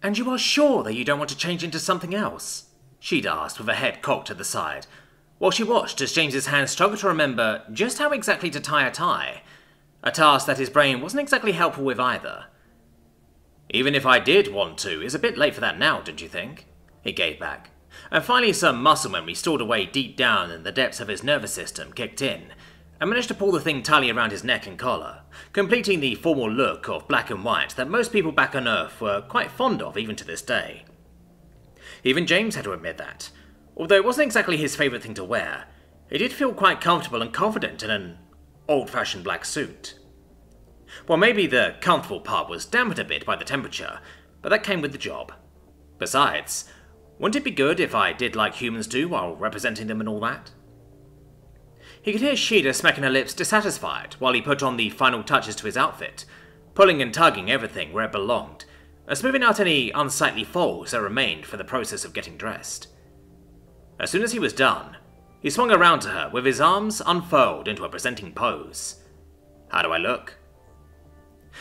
"And you are sure that you don't want to change into something else?" Shada asked with her head cocked to the side, while she watched as James's hand struggled to remember just how exactly to tie a tie, a task that his brain wasn't exactly helpful with either. "Even if I did want to, it's a bit late for that now, don't you think?" He gave back, and finally some muscle memory stored away deep down in the depths of his nervous system kicked in, and managed to pull the thing tightly around his neck and collar, completing the formal look of black and white that most people back on Earth were quite fond of even to this day. Even James had to admit that, although it wasn't exactly his favourite thing to wear, he did feel quite comfortable and confident in an old-fashioned black suit. Well, maybe the comfortable part was dampened a bit by the temperature, but that came with the job. Besides, wouldn't it be good if I did like humans do while representing them and all that? He could hear Shada smacking her lips dissatisfied while he put on the final touches to his outfit, pulling and tugging everything where it belonged, and smoothing out any unsightly folds that remained for the process of getting dressed. As soon as he was done, he swung around to her with his arms unfurled into a presenting pose. "How do I look?"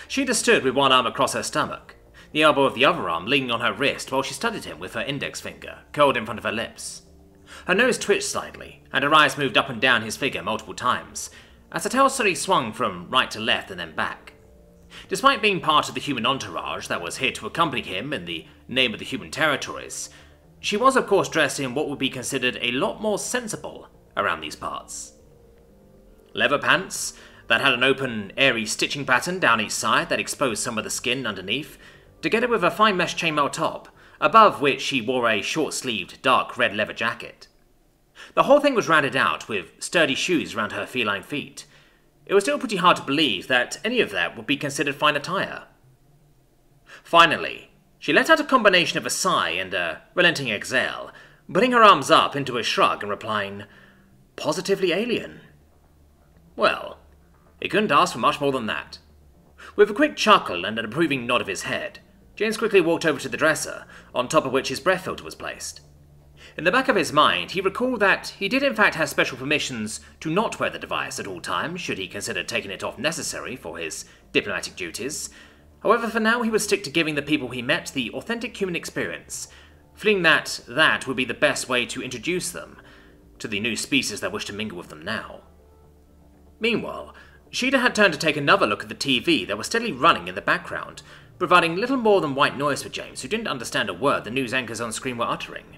Shada stood with one arm across her stomach, the elbow of the other arm leaning on her wrist while she studied him with her index finger curled in front of her lips. Her nose twitched slightly, and her eyes moved up and down his figure multiple times, as her tail slowly swung from right to left and then back. Despite being part of the human entourage that was here to accompany him in the name of the human territories, she was of course dressed in what would be considered a lot more sensible around these parts. Leather pants that had an open, airy stitching pattern down each side that exposed some of the skin underneath, together with a fine mesh chainmail top, above which she wore a short-sleeved, dark red leather jacket. The whole thing was rounded out with sturdy shoes around her feline feet. It was still pretty hard to believe that any of that would be considered fine attire. Finally, she let out a combination of a sigh and a relenting exhale, putting her arms up into a shrug and replying, "Positively alien." Well, he couldn't ask for much more than that. With a quick chuckle and an approving nod of his head, James quickly walked over to the dresser, on top of which his breath filter was placed. In the back of his mind, he recalled that he did in fact have special permissions to not wear the device at all times should he consider taking it off necessary for his diplomatic duties. However, for now he would stick to giving the people he met the authentic human experience, feeling that that would be the best way to introduce them to the new species that wished to mingle with them now. Meanwhile, Shada had turned to take another look at the TV that was steadily running in the background, providing little more than white noise for James, who didn't understand a word the news anchors on screen were uttering.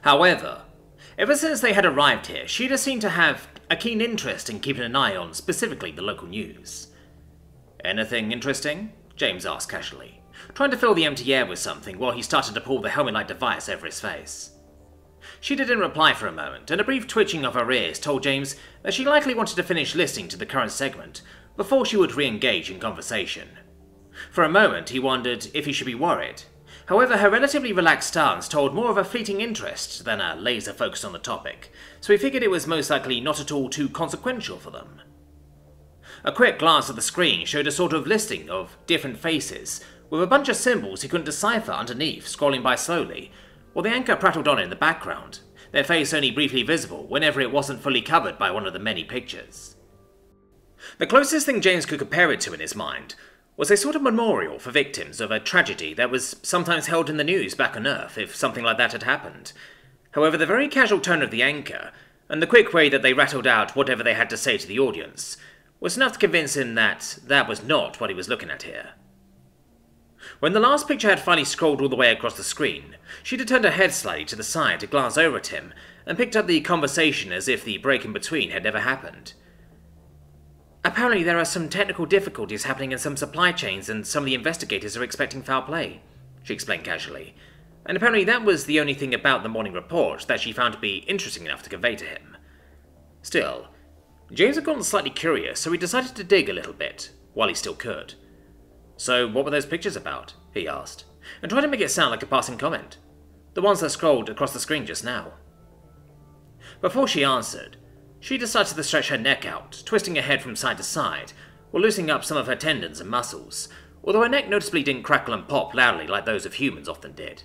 However, ever since they had arrived here, Shada seemed to have a keen interest in keeping an eye on specifically the local news. "Anything interesting?" James asked casually, trying to fill the empty air with something while he started to pull the helmet-like device over his face. She didn't reply for a moment, and a brief twitching of her ears told James that she likely wanted to finish listening to the current segment before she would re-engage in conversation. For a moment he wondered if he should be worried. However, her relatively relaxed stance told more of a fleeting interest than a laser focus on the topic, so he figured it was most likely not at all too consequential for them. A quick glance at the screen showed a sort of listing of different faces, with a bunch of symbols he couldn't decipher underneath scrolling by slowly, while the anchor prattled on in the background, their face only briefly visible whenever it wasn't fully covered by one of the many pictures. The closest thing James could compare it to in his mind was a sort of memorial for victims of a tragedy that was sometimes held in the news back on Earth if something like that had happened. However, the very casual tone of the anchor, and the quick way that they rattled out whatever they had to say to the audience, was enough to convince him that that was not what he was looking at here. When the last picture had finally scrolled all the way across the screen, she'd turned her head slightly to the side to glance over at him, and picked up the conversation as if the break in between had never happened. "Apparently there are some technical difficulties happening in some supply chains and some of the investigators are expecting foul play," she explained casually, and apparently that was the only thing about the morning report that she found to be interesting enough to convey to him. Still, James had gotten slightly curious, so he decided to dig a little bit, while he still could. "So what were those pictures about?" he asked, and tried to make it sound like a passing comment. The ones that scrolled across the screen just now. Before she answered, she decided to stretch her neck out, twisting her head from side to side, while loosening up some of her tendons and muscles, although her neck noticeably didn't crackle and pop loudly like those of humans often did.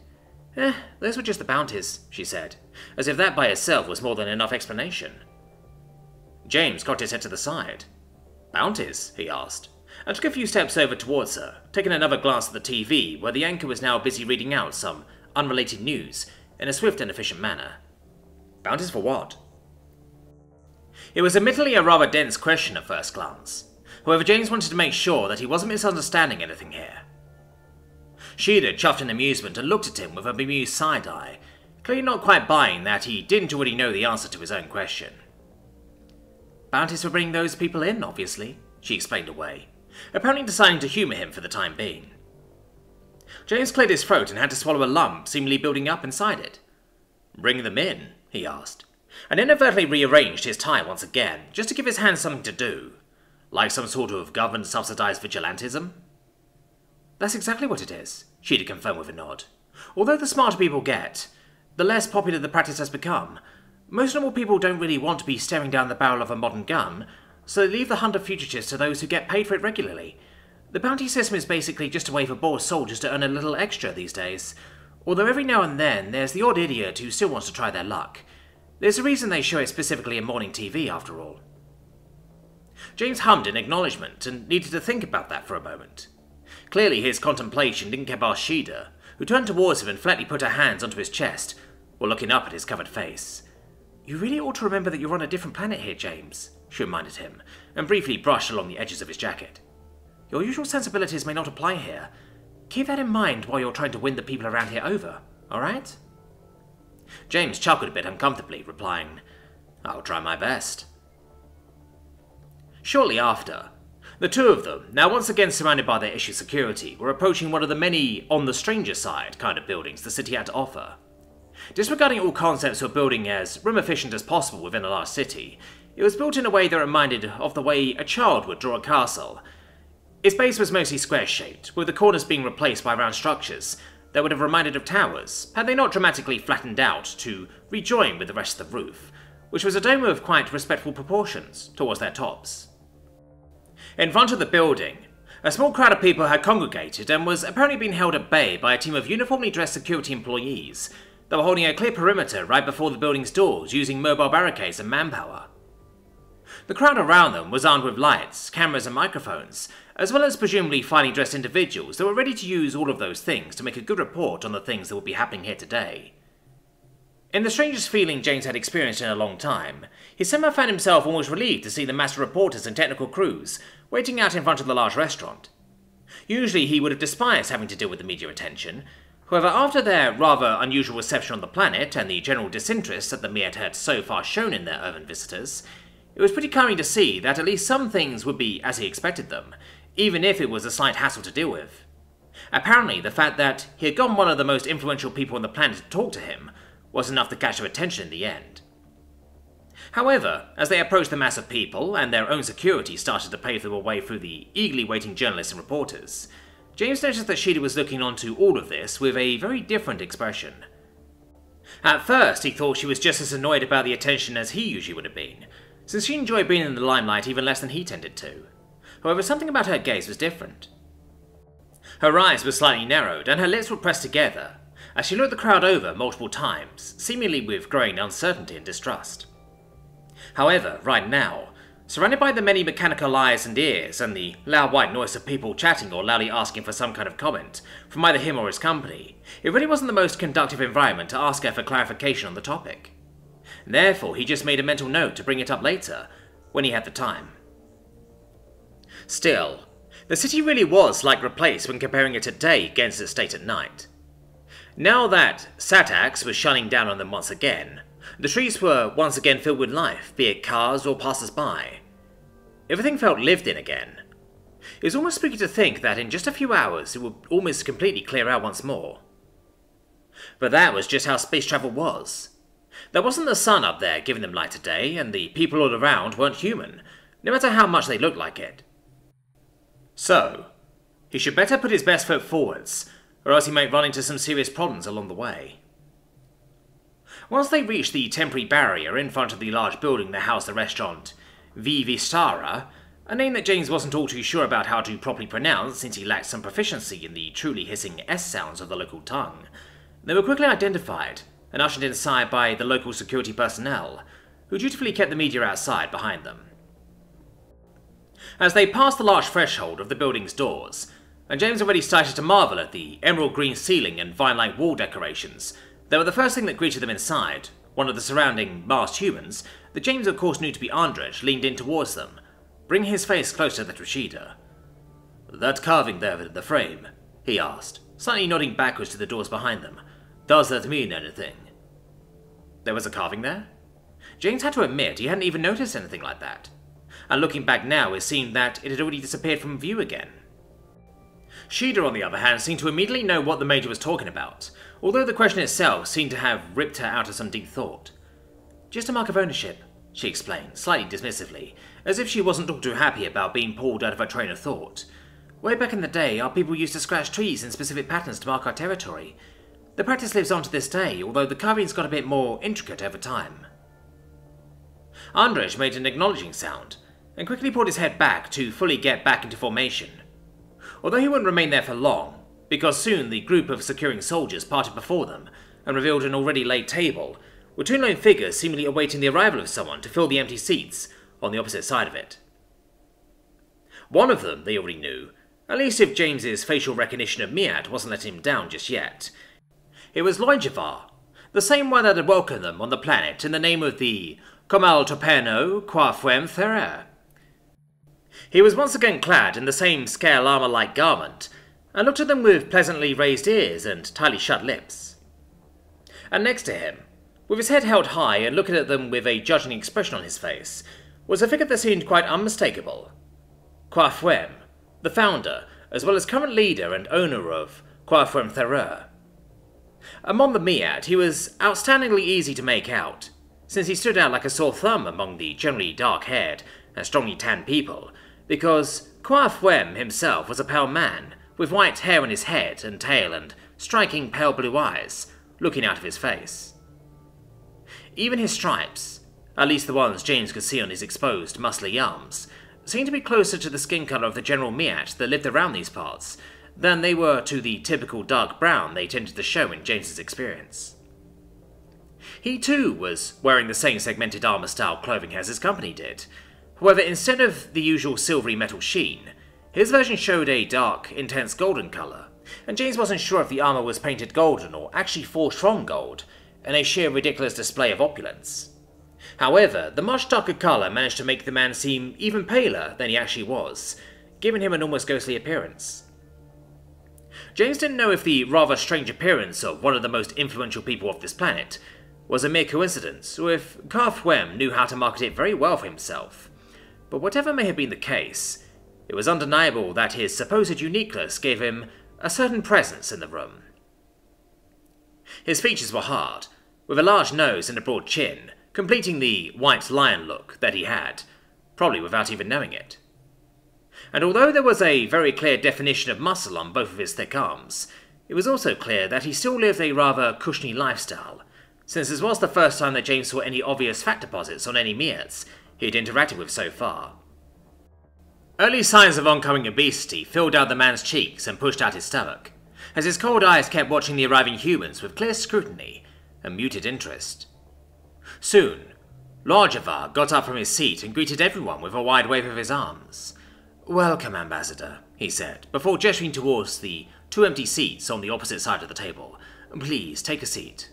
Those were just the bounties," she said, as if that by itself was more than enough explanation. James cocked his head to the side. "Bounties?" he asked, and took a few steps over towards her, taking another glance at the TV, where the anchor was now busy reading out some unrelated news in a swift and efficient manner. Bounties for what? It was admittedly a rather dense question at first glance. However, James wanted to make sure that he wasn't misunderstanding anything here. Sheila chuffed in amusement and looked at him with a bemused side-eye, clearly not quite buying that he didn't already know the answer to his own question. Bounties for bringing those people in, obviously, she explained away, apparently deciding to humour him for the time being. James cleared his throat and had to swallow a lump seemingly building up inside it. Bring them in? He asked, and inadvertently rearranged his tie once again, just to give his hands something to do. Like some sort of government subsidised vigilantism? That's exactly what it is, Sheila confirmed with a nod. Although the smarter people get, the less popular the practice has become. Most normal people don't really want to be staring down the barrel of a modern gun, so they leave the hunt of fugitives to those who get paid for it regularly. The bounty system is basically just a way for bored soldiers to earn a little extra these days, although every now and then there's the odd idiot who still wants to try their luck. There's a reason they show it specifically in morning TV, after all. James hummed in acknowledgement and needed to think about that for a moment. Clearly his contemplation didn't get past Sheila, who turned towards him and flatly put her hands onto his chest, while looking up at his covered face. You really ought to remember that you're on a different planet here, James, she reminded him, and briefly brushed along the edges of his jacket. Your usual sensibilities may not apply here. Keep that in mind while you're trying to win the people around here over, alright? James chuckled a bit uncomfortably, replying, I'll try my best. Shortly after, the two of them, now once again surrounded by their issue security, were approaching one of the many on-the-stranger side kind of buildings the city had to offer. Disregarding all concepts of building as room-efficient as possible within a large city, it was built in a way that reminded of the way a child would draw a castle. Its base was mostly square-shaped, with the corners being replaced by round structures that would have reminded of towers, had they not dramatically flattened out to rejoin with the rest of the roof, which was a dome of quite respectful proportions towards their tops. In front of the building, a small crowd of people had congregated and was apparently being held at bay by a team of uniformly dressed security employees that were holding a clear perimeter right before the building's doors using mobile barricades and manpower. The crowd around them was armed with lights, cameras and microphones, as well as presumably finely dressed individuals that were ready to use all of those things to make a good report on the things that would be happening here today. In the strangest feeling James had experienced in a long time, he somehow found himself almost relieved to see the mass of reporters and technical crews waiting out in front of the large restaurant. Usually he would have despised having to deal with the media attention. However, after their rather unusual reception on the planet and the general disinterest that the Mead had so far shown in their urban visitors, it was pretty calming to see that at least some things would be as he expected them, even if it was a slight hassle to deal with. Apparently, the fact that he had gotten one of the most influential people on the planet to talk to him was enough to catch their attention in the end. However, as they approached the mass of people, and their own security started to pave their way through the eagerly waiting journalists and reporters, James noticed that Sheila was looking onto all of this with a very different expression. At first, he thought she was just as annoyed about the attention as he usually would have been, since she enjoyed being in the limelight even less than he tended to. However, something about her gaze was different. Her eyes were slightly narrowed, and her lips were pressed together, as she looked the crowd over multiple times, seemingly with growing uncertainty and distrust. However, right now, surrounded by the many mechanical eyes and ears and the loud white noise of people chatting or loudly asking for some kind of comment from either him or his company, it really wasn't the most conducive environment to ask her for clarification on the topic. Therefore, he just made a mental note to bring it up later, when he had the time. Still, the city really was like replaced when comparing it today against its state at night. Now that Satax was shining down on them once again, the streets were once again filled with life, be it cars or passers-by. Everything felt lived in again. It was almost spooky to think that in just a few hours it would almost completely clear out once more. But that was just how space travel was. There wasn't the sun up there giving them light today, and the people all around weren't human, no matter how much they looked like it. So, he should better put his best foot forwards, or else he might run into some serious problems along the way. Once they reached the temporary barrier in front of the large building that housed the restaurant Vivistara, a name that James wasn't all too sure about how to properly pronounce since he lacked some proficiency in the truly hissing S sounds of the local tongue, they were quickly identified and ushered inside by the local security personnel, who dutifully kept the media outside behind them. As they passed the large threshold of the building's doors, and James already started to marvel at the emerald green ceiling and vine-like wall decorations, they were the first thing that greeted them inside. One of the surrounding masked humans, that James of course knew to be Andrej, leaned in towards them, bringing his face closer to that of Shida. "That carving there in the frame," he asked, slightly nodding backwards to the doors behind them. "Does that mean anything?" There was a carving there? James had to admit he hadn't even noticed anything like that, and looking back now it seemed that it had already disappeared from view again. Shida, on the other hand, seemed to immediately know what the Major was talking about, although the question itself seemed to have ripped her out of some deep thought. "Just a mark of ownership," she explained, slightly dismissively, as if she wasn't all too happy about being pulled out of her train of thought. "Way back in the day, our people used to scratch trees in specific patterns to mark our territory. The practice lives on to this day, although the carvings got a bit more intricate over time." Andrej made an acknowledging sound, and quickly pulled his head back to fully get back into formation. Although he wouldn't remain there for long, because soon the group of securing soldiers parted before them, and revealed an already laid table, with two lone figures seemingly awaiting the arrival of someone to fill the empty seats on the opposite side of it. One of them, they already knew, at least if James's facial recognition of Miat wasn't letting him down just yet. It was Lorry Yrrol, the same one that had welcomed them on the planet in the name of the Comal Toperno Quafem Ferrer. He was once again clad in the same scale armor-like garment, and looked at them with pleasantly raised ears and tightly shut lips. And next to him, with his head held high and looking at them with a judging expression on his face, was a figure that seemed quite unmistakable. Quafem, the founder, as well as current leader and owner of Quafem Ferrer. Among the Miat, he was outstandingly easy to make out, since he stood out like a sore thumb among the generally dark-haired and strongly tanned people, because Quafem himself was a pale man, with white hair on his head and tail and striking pale blue eyes looking out of his face. Even his stripes, at least the ones James could see on his exposed, muscly arms, seemed to be closer to the skin colour of the general Miat that lived around these parts than they were to the typical dark brown they tended to show in James's experience. He too was wearing the same segmented armour-style clothing as his company did. However, instead of the usual silvery metal sheen, his version showed a dark, intense golden colour, and James wasn't sure if the armour was painted golden or actually forged from gold, in a sheer ridiculous display of opulence. However, the much darker colour managed to make the man seem even paler than he actually was, giving him an almost ghostly appearance. James didn't know if the rather strange appearance of one of the most influential people off this planet was a mere coincidence, or if Quafem knew how to market it very well for himself. But whatever may have been the case, it was undeniable that his supposed uniqueness gave him a certain presence in the room. His features were hard, with a large nose and a broad chin, completing the white lion look that he had, probably without even knowing it. And although there was a very clear definition of muscle on both of his thick arms, it was also clear that he still lived a rather cushiony lifestyle, since this was the first time that James saw any obvious fat deposits on any Miats he'd interacted with so far. Early signs of oncoming obesity filled out the man's cheeks and pushed out his stomach, as his cold eyes kept watching the arriving humans with clear scrutiny and muted interest. Soon, Lorry Yrrol got up from his seat and greeted everyone with a wide wave of his arms. "Welcome, Ambassador," he said, before gesturing towards the two empty seats on the opposite side of the table. "Please, take a seat."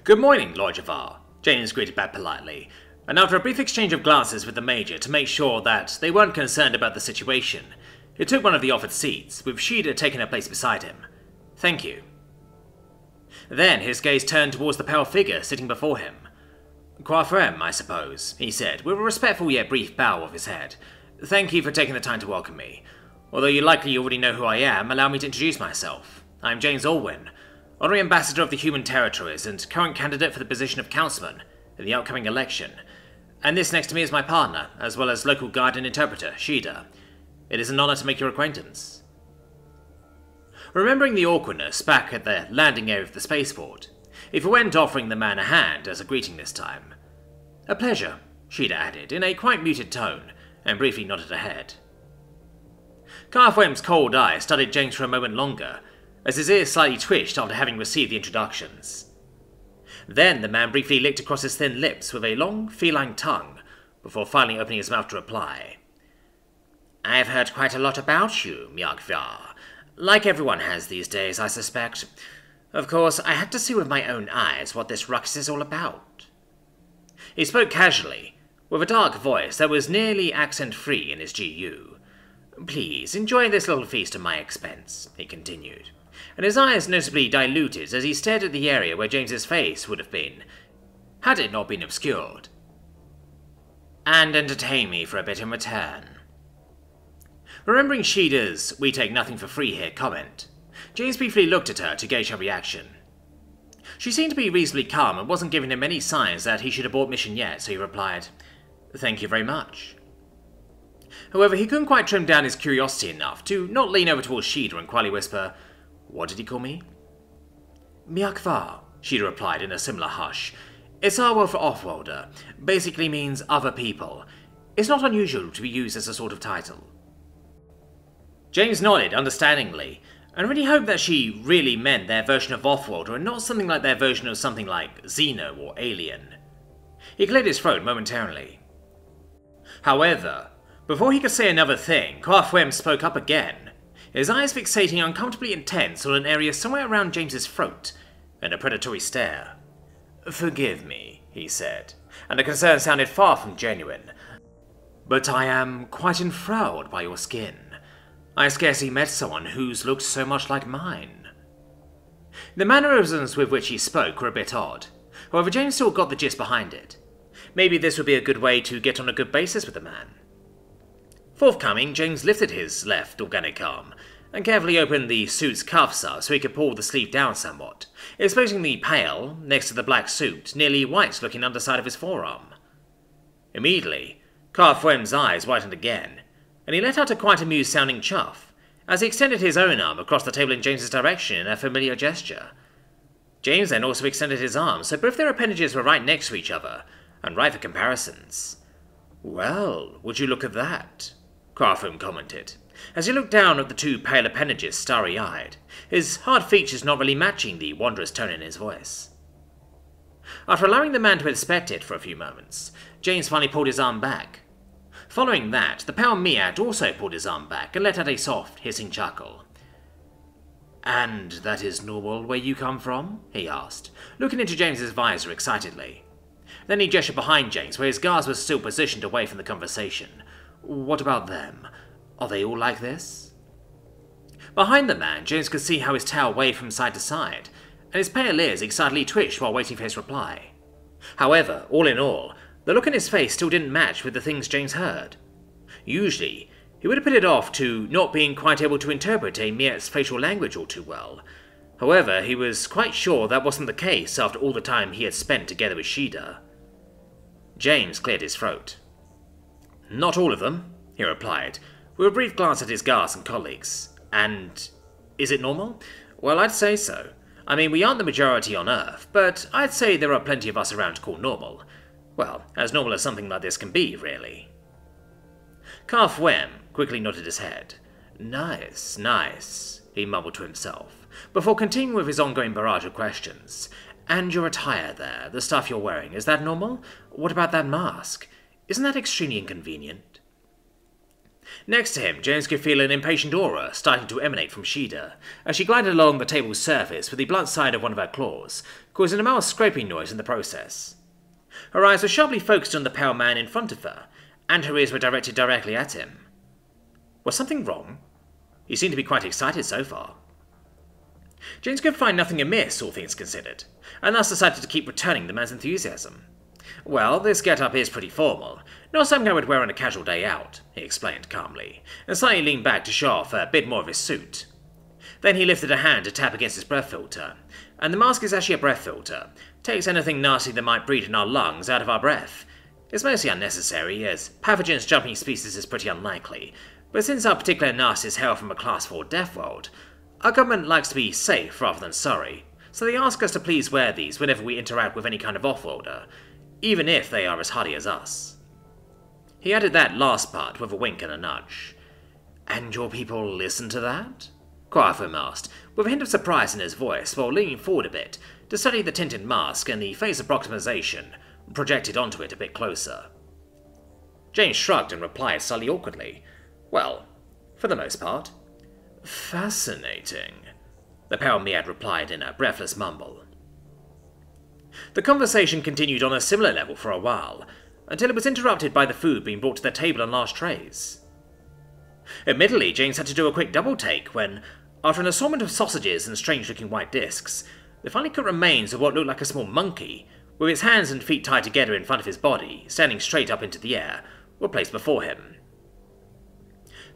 "Good morning, Lorry Yrrol," James greeted back politely, and after a brief exchange of glances with the Major to make sure that they weren't concerned about the situation, he took one of the offered seats, with Shida taking her place beside him. "Thank you." Then his gaze turned towards the pale figure sitting before him. "Quafem, I suppose," he said, with a respectful yet brief bow of his head. "Thank you for taking the time to welcome me. Although you likely already know who I am, allow me to introduce myself. I'm James Allwyn, Honorary Ambassador of the Human Territories and current candidate for the position of Councilman in the upcoming election. And this next to me is my partner, as well as local guide and interpreter, Shida. It is an honor to make your acquaintance." Remembering the awkwardness back at the landing area of the spaceport, he forwent offering the man a hand as a greeting this time. "A pleasure," Shida added, in a quite muted tone, and briefly nodded her head. Quafem's cold eye studied James for a moment longer, as his ears slightly twitched after having received the introductions. Then the man briefly licked across his thin lips with a long, feline tongue, before finally opening his mouth to reply. I've heard quite a lot about you, HFY. Like everyone has these days, I suspect. Of course, I had to see with my own eyes what this ruckus is all about. He spoke casually, with a dark voice that was nearly accent-free in his GU. Please, enjoy this little feast at my expense, he continued, and his eyes noticeably diluted as he stared at the area where James's face would have been, had it not been obscured. And entertain me for a bit in return. Remembering Shadae's "we take nothing for free here" comment, James briefly looked at her to gauge her reaction. She seemed to be reasonably calm and wasn't giving him any signs that he should abort mission yet, so he replied, "Thank you very much." However, he couldn't quite trim down his curiosity enough to not lean over towards Shada and quietly whisper, "What did he call me?" "HFY," Shada replied in a similar hush. "It's our word for Offworlder. Basically means other people. It's not unusual to be used as a sort of title." James nodded understandingly, and really hoped that she really meant their version of Offworlder and not something like their version of something like Xeno or Alien. He cleared his throat momentarily. However, before he could say another thing, HFY spoke up again, his eyes fixating uncomfortably intense on an area somewhere around James's throat, and a predatory stare. "Forgive me," he said, and the concern sounded far from genuine, "but I am quite enthralled by your skin. I scarcely met someone whose looked so much like mine." The mannerisms with which he spoke were a bit odd. However, James still got the gist behind it. Maybe this would be a good way to get on a good basis with the man. Forthcoming, James lifted his left organic arm and carefully opened the suit's cuffs up so he could pull the sleeve down somewhat, exposing the pale, next to the black suit, nearly white-looking underside of his forearm. Immediately, HFY's eyes whitened again, and he let out a quite amused-sounding chuff, as he extended his own arm across the table in James's direction in a familiar gesture. James then also extended his arm, so both their appendages were right next to each other, and ripe for comparisons. "Well, would you look at that?" HFY commented, as he looked down at the two pale appendages starry-eyed, his hard features not really matching the wondrous tone in his voice. After allowing the man to inspect it for a few moments, James finally pulled his arm back. Following that, the pale Meat also pulled his arm back and let out a soft, hissing chuckle. "And that is normal where you come from?" he asked, looking into James's visor excitedly. Then he gestured behind James, where his guards were still positioned away from the conversation. "What about them? Are they all like this?" Behind the man, James could see how his tail waved from side to side, and his pale ears excitedly twitched while waiting for his reply. However, all in all, the look in his face still didn't match with the things James heard. Usually, he would have put it off to not being quite able to interpret a Meat's facial language all too well. However, he was quite sure that wasn't the case after all the time he had spent together with Shada. James cleared his throat. "Not all of them," he replied, with a brief glance at his guards and colleagues. "And is it normal? Well, I'd say so. I mean, we aren't the majority on Earth, but I'd say there are plenty of us around to call normal. Well, as normal as something like this can be, really." HFY quickly nodded his head. "Nice, nice," he mumbled to himself, before continuing with his ongoing barrage of questions. "And your attire there, the stuff you're wearing, is that normal? What about that mask? Isn't that extremely inconvenient?" Next to him, James could feel an impatient aura starting to emanate from Shada, as she glided along the table's surface with the blunt side of one of her claws, causing a mild scraping noise in the process. Her eyes were sharply focused on the pale man in front of her, and her ears were directed directly at him. Was something wrong? He seemed to be quite excited so far. James could find nothing amiss, all things considered, and thus decided to keep returning the man's enthusiasm. "Well, this get-up is pretty formal, not something I would wear on a casual day out," he explained calmly, and slightly leaned back to show off a bit more of his suit. Then he lifted a hand to tap against his breath filter, and the mask is actually a breath filter. Takes anything nasty that might breed in our lungs out of our breath. It's mostly unnecessary, as pathogens jumping species is pretty unlikely, but since our particular nastiest hail from a Class 4 Deathworld, our government likes to be safe rather than sorry, so they ask us to please wear these whenever we interact with any kind of Offworlder, even if they are as hardy as us. He added that last part with a wink and a nudge. "And your people listen to that?" HFY asked, with a hint of surprise in his voice, while leaning forward a bit to study the tinted mask and the face approximation projected onto it a bit closer. James shrugged and replied slightly awkwardly, Well, for the most part. Fascinating, the pale Mead replied in a breathless mumble. The conversation continued on a similar level for a while, until it was interrupted by the food being brought to the table on large trays. Admittedly, James had to do a quick double take when, after an assortment of sausages and strange-looking white discs, the finely cooked remains of what looked like a small monkey, with its hands and feet tied together in front of his body, standing straight up into the air, were placed before him.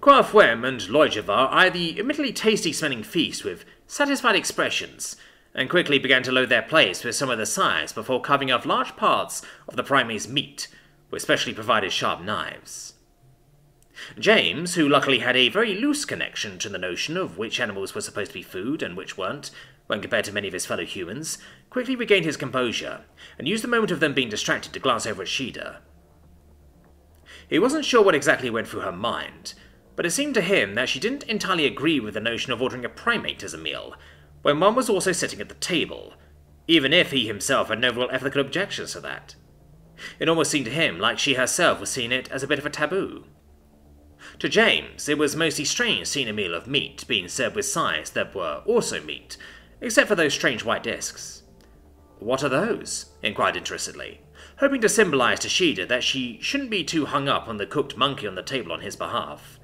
Quaffwem and Lorry Yrrol eyed the admittedly tasty-smelling feast with satisfied expressions, and quickly began to load their plates with some of the sides before carving off large parts of the primate's meat with specially provided sharp knives. James, who luckily had a very loose connection to the notion of which animals were supposed to be food and which weren't, when compared to many of his fellow humans, quickly regained his composure, and used the moment of them being distracted to glance over at Shada. He wasn't sure what exactly went through her mind, but it seemed to him that she didn't entirely agree with the notion of ordering a primate as a meal, when one was also sitting at the table, even if he himself had no real ethical objections to that. It almost seemed to him like she herself was seeing it as a bit of a taboo. To James, it was mostly strange seeing a meal of meat being served with sides that were also meat, except for those strange white discs. "What are those?" he inquired interestedly, hoping to symbolize to Shada that she shouldn't be too hung up on the cooked monkey on the table on his behalf.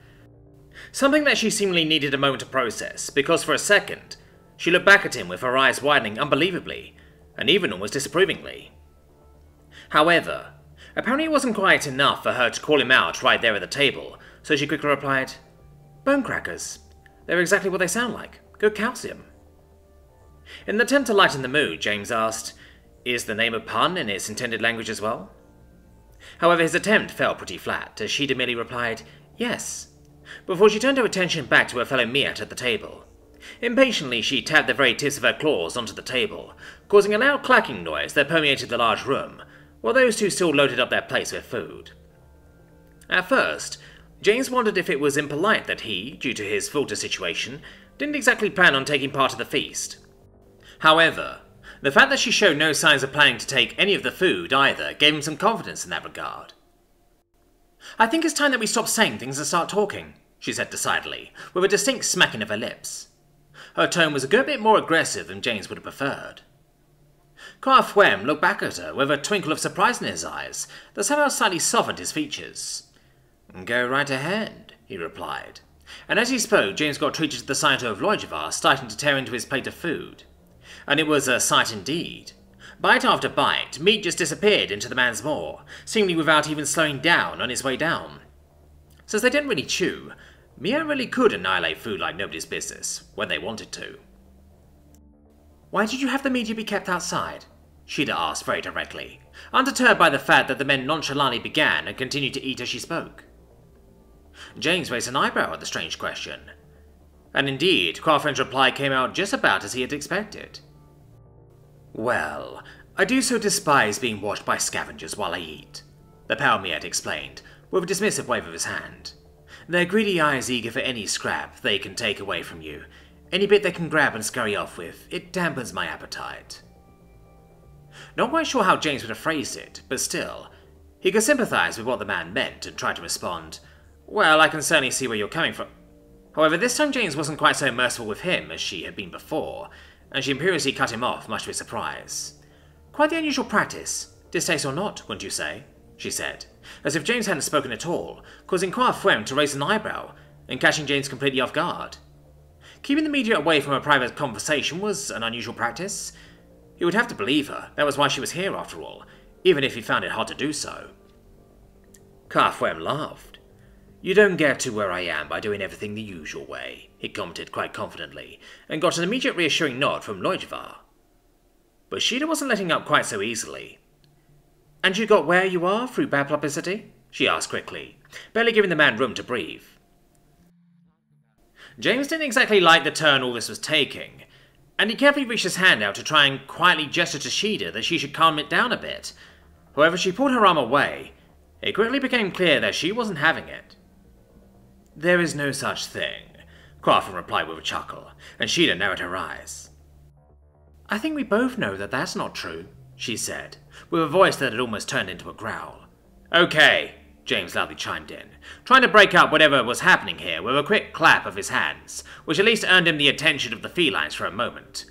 Something that she seemingly needed a moment to process, because for a second, she looked back at him with her eyes widening unbelievably, and even almost disapprovingly. However, apparently it wasn't quite enough for her to call him out right there at the table, so she quickly replied, "Bone crackers. They're exactly what they sound like. Good calcium." In the attempt to lighten the mood, James asked, "Is the name a pun in its intended language as well?" However, his attempt fell pretty flat, as Shada merely replied, "Yes," before she turned her attention back to her fellow Meat at the table. Impatiently, she tapped the very tips of her claws onto the table, causing a loud clacking noise that permeated the large room, while those two still loaded up their plates with food. At first, James wondered if it was impolite that he, due to his filter situation, didn't exactly plan on taking part of the feast. However, the fact that she showed no signs of planning to take any of the food either gave him some confidence in that regard. "I think it's time that we stop saying things and start talking," she said decidedly, with a distinct smacking of her lips. Her tone was a good bit more aggressive than James would have preferred. Quaffwem looked back at her with a twinkle of surprise in his eyes that somehow slightly softened his features. "Go right ahead," he replied, and as he spoke, James got treated to the sight of Lorry Yrrol starting to tear into his plate of food. And it was a sight indeed. Bite after bite, meat just disappeared into the man's maw, seemingly without even slowing down on his way down. Since they didn't really chew, Mia really could annihilate food like nobody's business, when they wanted to. "Why did you have the media be kept outside?" Shada asked very directly, undeterred by the fact that the men nonchalantly began and continued to eat as she spoke. James raised an eyebrow at the strange question, and indeed, Quaffwem's reply came out just about as he had expected. "Well, I do so despise being watched by scavengers while I eat," the pale Mead explained, with a dismissive wave of his hand. "Their greedy eyes eager for any scrap they can take away from you. Any bit they can grab and scurry off with, it dampens my appetite." Not quite sure how James would have phrased it, but still, he could sympathize with what the man meant and tried to respond, "Well, I can certainly see where you're coming from." However, this time James wasn't quite so merciful with him as she had been before, and she imperiously cut him off, much to his surprise. "Quite the unusual practice, distaste or not, wouldn't you say?" she said, as if James hadn't spoken at all, causing Quaffwem to raise an eyebrow, and catching James completely off guard. Keeping the media away from a private conversation was an unusual practice. He would have to believe her, that was why she was here after all, even if he found it hard to do so. Quaffwem laughed. "You don't get to where I am by doing everything the usual way," he commented quite confidently, and got an immediate reassuring nod from Lorry Yrrol. But Shada wasn't letting up quite so easily. "And you got where you are through bad publicity?" she asked quickly, barely giving the man room to breathe. James didn't exactly like the turn all this was taking, and he carefully reached his hand out to try and quietly gesture to Shada that she should calm it down a bit. However, she pulled her arm away. It quickly became clear that she wasn't having it. "There is no such thing," Quaffwem replied with a chuckle, and Shada narrowed her eyes. "I think we both know that that's not true," she said, with a voice that had almost turned into a growl. "Okay," James loudly chimed in, trying to break up whatever was happening here with a quick clap of his hands, which at least earned him the attention of the felines for a moment.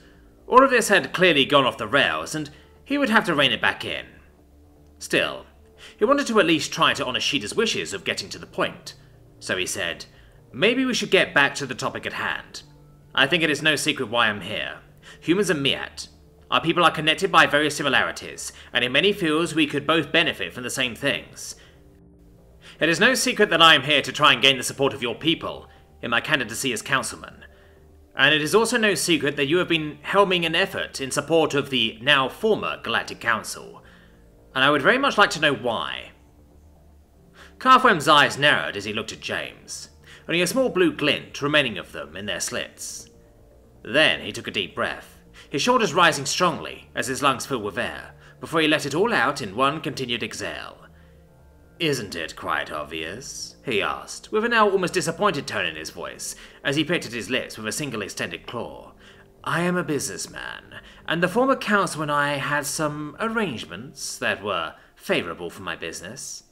All of this had clearly gone off the rails, and he would have to rein it back in. Still, he wanted to at least try to honor Sheeta's wishes of getting to the point, so he said, "Maybe we should get back to the topic at hand. I think it is no secret why I'm here. Humans and Miat. Our people are connected by various similarities, and in many fields we could both benefit from the same things. It is no secret that I am here to try and gain the support of your people in my candidacy as councilman. And it is also no secret that you have been helming an effort in support of the now former Galactic Council, and I would very much like to know why." Carfwem's eyes narrowed as he looked at James, only a small blue glint remaining of them in their slits. Then he took a deep breath, his shoulders rising strongly as his lungs filled with air, before he let it all out in one continued exhale. "Isn't it quite obvious?" he asked, with a now almost disappointed tone in his voice, as he picked at his lips with a single extended claw. "I am a businessman, and the former council and I had some arrangements that were favorable for my business.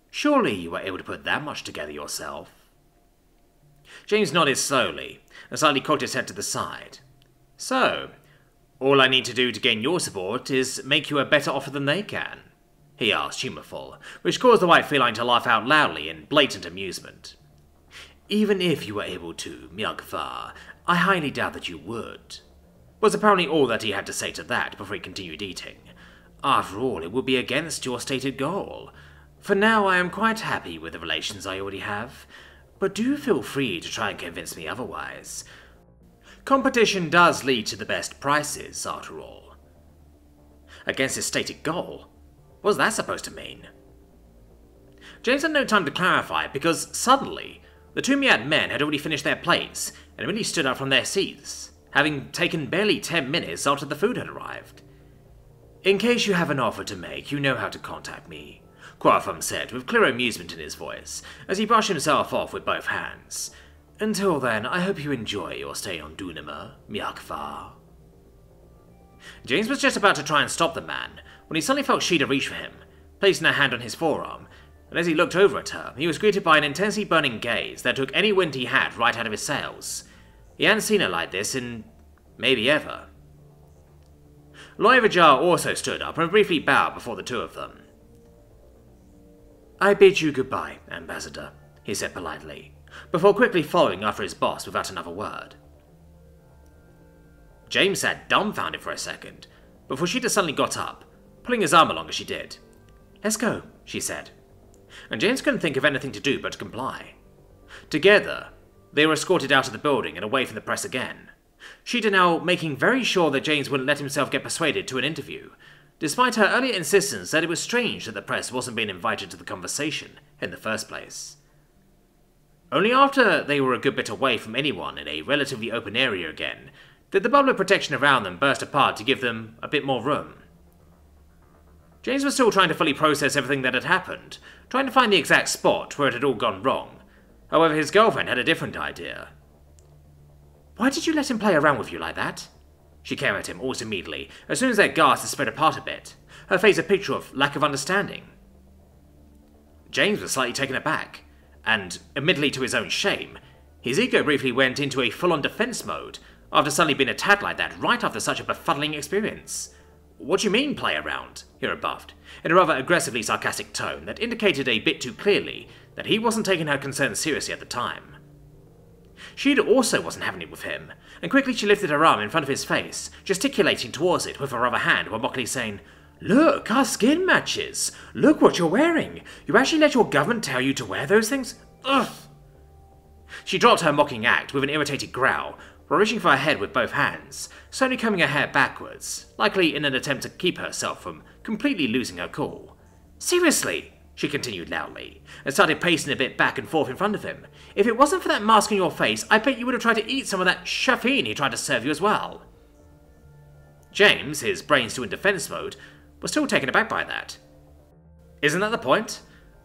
Surely you were able to put that much together yourself?" James nodded slowly, and slightly cocked his head to the side. "So, all I need to do to gain your support is make you a better offer than they can?" he asked, humorful, which caused the white feline to laugh out loudly in blatant amusement. "Even if you were able to, Myagva, I highly doubt that you would," was apparently all that he had to say to that before he continued eating. "After all, it would be against your stated goal. For now, I am quite happy with the relations I already have, but do feel free to try and convince me otherwise. Competition does lead to the best prices, after all." Against his stated goal? What was that supposed to mean? James had no time to clarify, because suddenly, the two Miat men had already finished their plates and really stood up from their seats, having taken barely 10 minutes after the food had arrived. "In case you have an offer to make, you know how to contact me," Quafum said with clear amusement in his voice, as he brushed himself off with both hands. "Until then, I hope you enjoy your stay on Dunima, Myagva." James was just about to try and stop the man, when he suddenly felt Sheeta reach for him, placing her hand on his forearm, and as he looked over at her, he was greeted by an intensely burning gaze that took any wind he had right out of his sails. He hadn't seen her like this in maybe ever. Lorry Yrrol also stood up and briefly bowed before the two of them. "I bid you goodbye, Ambassador," he said politely, before quickly following after his boss without another word. James sat dumbfounded for a second, before Sheeta suddenly got up, pulling his arm along as she did. "Let's go," she said, and James couldn't think of anything to do but to comply. Together, they were escorted out of the building and away from the press again, Sheeta now making very sure that James wouldn't let himself get persuaded to an interview, despite her earlier insistence that it was strange that the press wasn't being invited to the conversation in the first place. Only after they were a good bit away from anyone in a relatively open area again did the bubble of protection around them burst apart to give them a bit more room. James was still trying to fully process everything that had happened, trying to find the exact spot where it had all gone wrong. However, his girlfriend had a different idea. "Why did you let him play around with you like that?" She came at him almost immediately, as soon as their gasps had spread apart a bit, her face a picture of lack of understanding. James was slightly taken aback, and, admittedly to his own shame, his ego briefly went into a full-on defense mode after suddenly being attacked like that right after such a befuddling experience. "What do you mean, play around?" he rebuffed, in a rather aggressively sarcastic tone that indicated a bit too clearly that he wasn't taking her concerns seriously at the time. Sheeta also wasn't having it with him, and quickly she lifted her arm in front of his face, gesticulating towards it with her other hand while mockingly saying, "Look, our skin matches! Look what you're wearing! You actually let your government tell you to wear those things? Ugh!" She dropped her mocking act with an irritated growl, while reaching for her head with both hands, slowly combing her hair backwards, likely in an attempt to keep herself from completely losing her cool. "Seriously," she continued loudly, and started pacing a bit back and forth in front of him. "If it wasn't for that mask on your face, I bet you would have tried to eat some of that chafine he tried to serve you as well." James, his brain still in defense mode, was still taken aback by that. "Isn't that the point?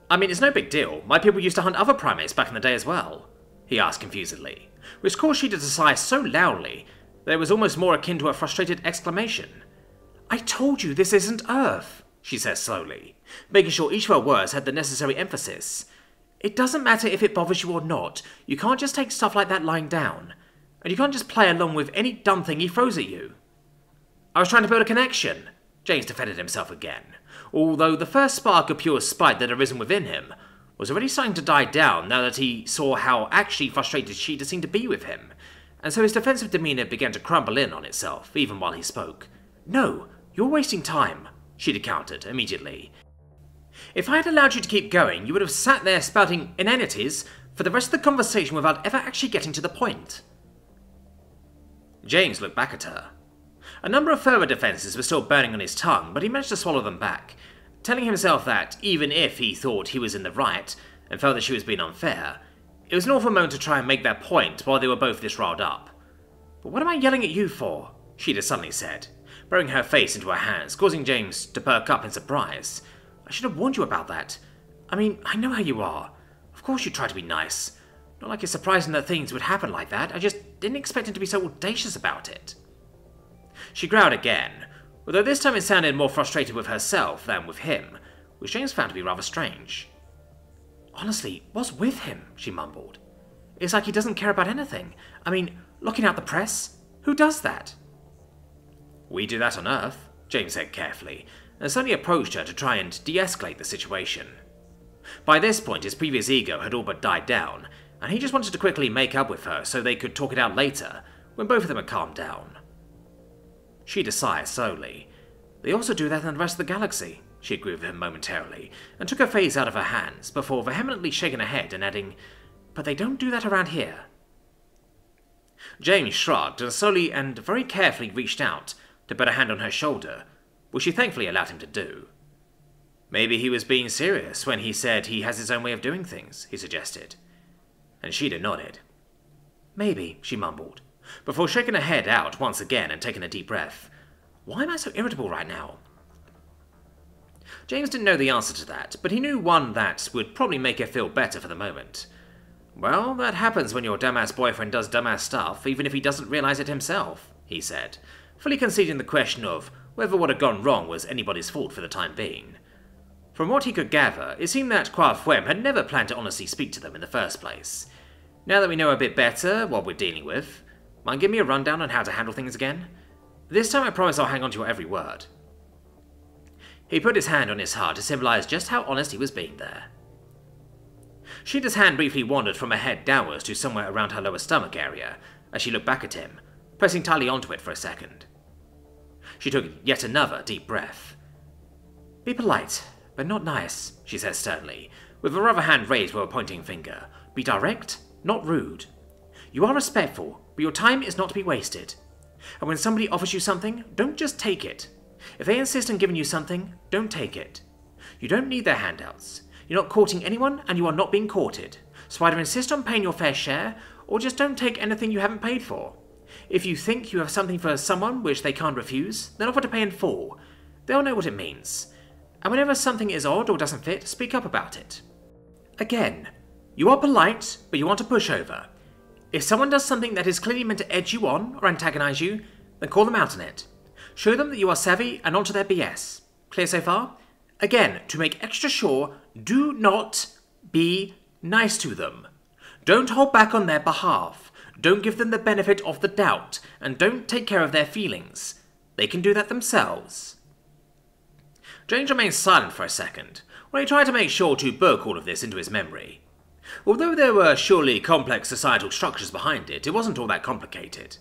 I mean, it's no big deal. My people used to hunt other primates back in the day as well," he asked confusedly, which caused Sheeta to sigh so loudly that it was almost more akin to a frustrated exclamation. "I told you this isn't Earth," she said slowly, making sure each of her words had the necessary emphasis. It doesn't matter if it bothers you or not. You can't just take stuff like that lying down. And you can't just play along with any dumb thing he throws at you. I was trying to build a connection. James defended himself again, although the first spark of pure spite that had arisen within him was already starting to die down now that he saw how actually frustrated Sheeta seemed to be with him, and so his defensive demeanour began to crumble in on itself, even while he spoke. No, you're wasting time, Sheeta countered immediately. If I had allowed you to keep going, you would have sat there spouting inanities for the rest of the conversation without ever actually getting to the point. James looked back at her. A number of further defences were still burning on his tongue, but he managed to swallow them back, telling himself that, even if he thought he was in the right and felt that she was being unfair, it was an awful moment to try and make that point while they were both this riled up. But what am I yelling at you for? Sheeta suddenly said, burying her face into her hands, causing James to perk up in surprise. I should have warned you about that. I mean, I know how you are. Of course you try to be nice. Not like it's surprising that things would happen like that, I just didn't expect him to be so audacious about it. She growled again, although this time it sounded more frustrated with herself than with him, which James found to be rather strange. Honestly, what's with him? She mumbled. It's like he doesn't care about anything. I mean, locking out the press? Who does that? We do that on Earth, James said carefully, and suddenly approached her to try and de-escalate the situation. By this point, his previous ego had all but died down, and he just wanted to quickly make up with her so they could talk it out later, when both of them had calmed down. She sighed slowly. They also do that in the rest of the galaxy, she agreed with him momentarily, and took her face out of her hands before vehemently shaking her head and adding, but they don't do that around here. James shrugged and slowly and very carefully reached out to put a hand on her shoulder, which she thankfully allowed him to do. Maybe he was being serious when he said he has his own way of doing things, he suggested. And Sheeta nodded. Maybe, she mumbled, before shaking her head out once again and taking a deep breath. Why am I so irritable right now? James didn't know the answer to that, but he knew one that would probably make her feel better for the moment. Well, that happens when your dumbass boyfriend does dumbass stuff, even if he doesn't realize it himself, he said, fully conceding the question of whether what had gone wrong was anybody's fault for the time being. From what he could gather, it seemed that Quaffwem had never planned to honestly speak to them in the first place. Now that we know a bit better what we're dealing with, mind give me a rundown on how to handle things again? This time I promise I'll hang on to your every word. He put his hand on his heart to symbolize just how honest he was being there. Sheeta's hand briefly wandered from her head downwards to somewhere around her lower stomach area as she looked back at him, pressing tightly onto it for a second. She took yet another deep breath. Be polite, but not nice, she said sternly, with her other hand raised with a pointing finger. Be direct, not rude. You are respectful, but your time is not to be wasted. And when somebody offers you something, don't just take it. If they insist on giving you something, don't take it. You don't need their handouts. You're not courting anyone, and you are not being courted. So either insist on paying your fair share, or just don't take anything you haven't paid for. If you think you have something for someone which they can't refuse, then offer to pay in full. They'll know what it means. And whenever something is odd or doesn't fit, speak up about it. Again, you are polite, but you want a pushover. If someone does something that is clearly meant to edge you on or antagonize you, then call them out on it. Show them that you are savvy and onto their BS. Clear so far? Again, to make extra sure, do not be nice to them. Don't hold back on their behalf. Don't give them the benefit of the doubt, and don't take care of their feelings. They can do that themselves. James remained silent for a second, while he tried to make sure to book all of this into his memory. Although there were surely complex societal structures behind it, it wasn't all that complicated.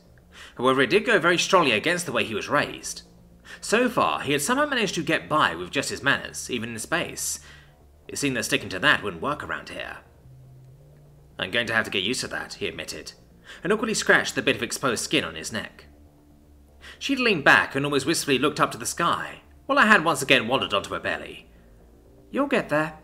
However, it did go very strongly against the way he was raised. So far, he had somehow managed to get by with just his manners, even in space. It seemed that sticking to that wouldn't work around here. I'm going to have to get used to that, he admitted, and awkwardly scratched the bit of exposed skin on his neck. She'd leaned back and almost wistfully looked up to the sky, while her hand once again wandered onto her belly. You'll get there,